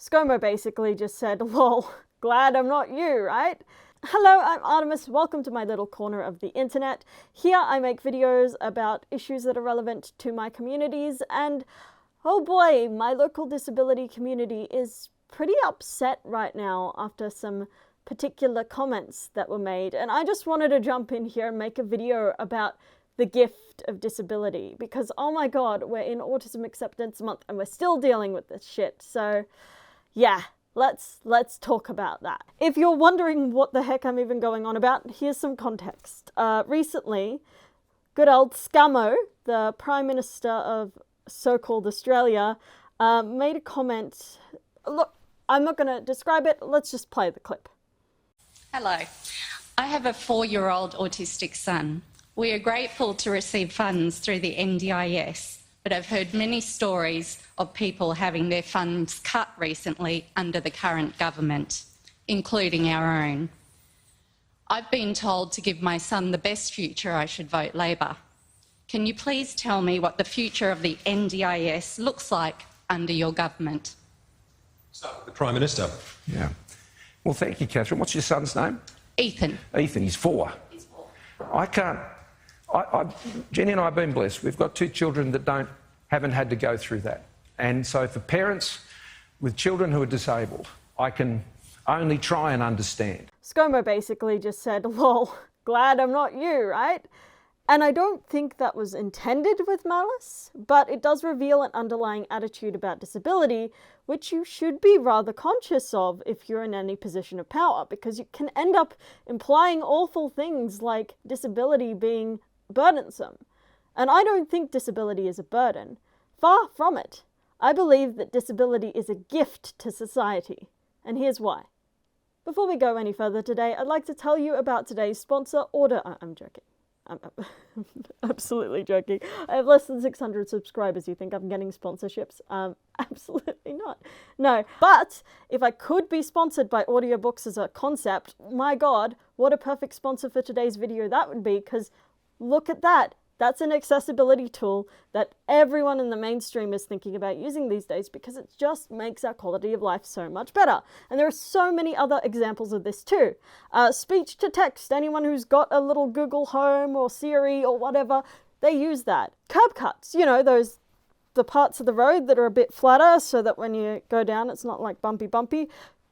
ScoMo basically just said, lol, glad I'm not you, right? Hello, I'm Artemis. Welcome to my little corner of the internet. Here I make videos about issues that are relevant to my communities, and oh boy, my local disability community is pretty upset right now after some particular comments that were made, and I just wanted to jump in here and make a video about the gift of disability, because oh my god, we're in Autism Acceptance Month and we're still dealing with this shit. So yeah, let's talk about that. If you're wondering what the heck I'm even going on about, here's some context. Recently, good old ScoMo, the Prime Minister of so-called Australia, made a comment. Look, I'm not going to describe it, let's just play the clip. Hello. I have a 4-year-old autistic son. We are grateful to receive funds through the NDIS, but I've heard many stories of people having their funds cut recently under the current government, including our own. I've been told to give my son the best future I should vote Labor. Can you please tell me what the future of the NDIS looks like under your government? Start with the Prime Minister. Yeah. Well, thank you, Catherine. What's your son's name? Ethan. Ethan, he's 4. Jenny and I have been blessed. We've got 2 children that haven't had to go through that. And so for parents with children who are disabled, I can only try and understand. ScoMo basically just said, lol, glad I'm not you, right? And I don't think that was intended with malice, but it does reveal an underlying attitude about disability, which you should be rather conscious of if you're in any position of power, because you can end up implying awful things like disability being burdensome. And I don't think disability is a burden. Far from it. I believe that disability is a gift to society. And here's why. Before we go any further today, I'd like to tell you about today's sponsor, Order. I'm joking. I'm absolutely joking. I have less than 600 subscribers. You think I'm getting sponsorships? Absolutely not. No, but if I could be sponsored by audiobooks as a concept, my god, what a perfect sponsor for today's video that would be, because look at that. That's an accessibility tool that everyone in the mainstream is thinking about using these days, because it just makes our quality of life so much better. And there are so many other examples of this too. Speech to text, anyone who's got a little Google Home or Siri or whatever, they use that. Curb cuts, you know, the parts of the road that are a bit flatter so that when you go down it's not like bumpy.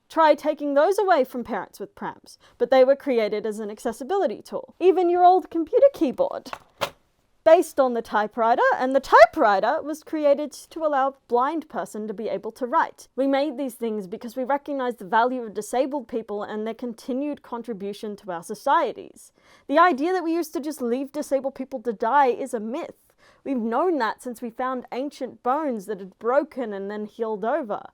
Try taking those away from parents with prams, but they were created as an accessibility tool. Even your old computer keyboard, based on the typewriter, and the typewriter was created to allow a blind person to be able to write. We made these things because we recognize the value of disabled people and their continued contribution to our societies. The idea that we used to just leave disabled people to die is a myth. We've known that since we found ancient bones that had broken and then healed over.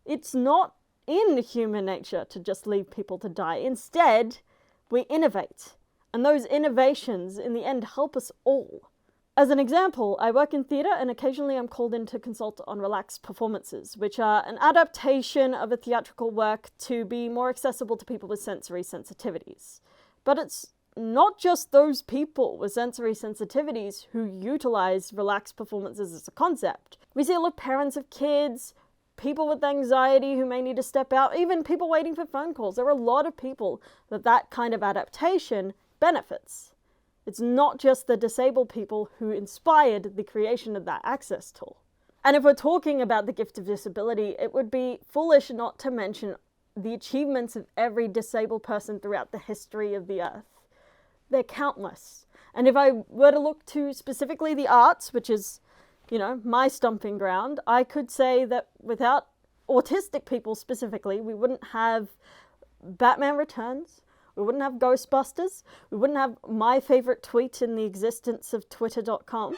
It's not in human nature to just leave people to die. Instead, we innovate. And those innovations, in the end, help us all. As an example, I work in theatre and occasionally I'm called in to consult on relaxed performances, which are an adaptation of a theatrical work to be more accessible to people with sensory sensitivities. But it's not just those people with sensory sensitivities who utilize relaxed performances as a concept. We see a lot of parents of kids, people with anxiety who may need to step out, even people waiting for phone calls. There are a lot of people that kind of adaptation benefits. It's not just the disabled people who inspired the creation of that access tool. And if we're talking about the gift of disability, it would be foolish not to mention the achievements of every disabled person throughout the history of the earth. They're countless. And if I were to look to specifically the arts, which is, you know, my stomping ground, I could say that without autistic people specifically, we wouldn't have Batman Returns, we wouldn't have Ghostbusters, we wouldn't have my favorite tweet in the existence of Twitter.com.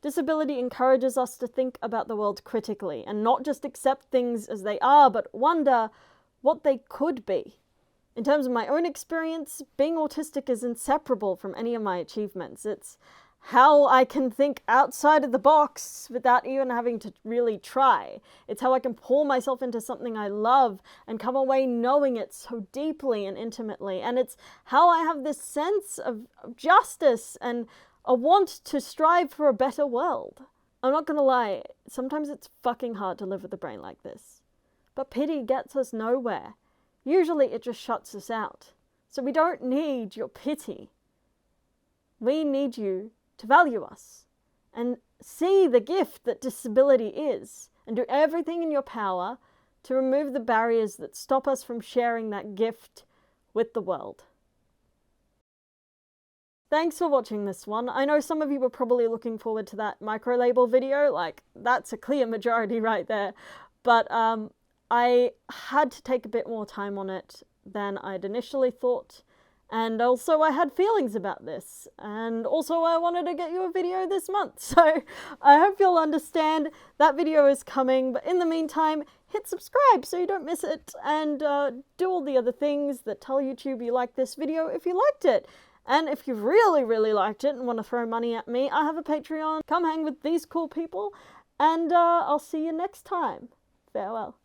Disability encourages us to think about the world critically and not just accept things as they are, but wonder what they could be. In terms of my own experience, being autistic is inseparable from any of my achievements. It's how I can think outside of the box without even having to really try. It's how I can pour myself into something I love and come away knowing it so deeply and intimately. And it's how I have this sense of justice and a want to strive for a better world. I'm not gonna lie, sometimes it's fucking hard to live with a brain like this. But pity gets us nowhere. Usually it just shuts us out. So we don't need your pity. We need you to value us and see the gift that disability is, and do everything in your power to remove the barriers that stop us from sharing that gift with the world. Thanks for watching this one. I know some of you were probably looking forward to that micro-label video, like that's a clear majority right there, but I had to take a bit more time on it than I'd initially thought. And also I had feelings about this, and also I wanted to get you a video this month, so I hope you'll understand. That video is coming, but in the meantime, hit subscribe so you don't miss it, and do all the other things that tell YouTube you like this video if you liked it. And if you really, really liked it and want to throw money at me, I have a Patreon. Come hang with these cool people, and I'll see you next time. Farewell.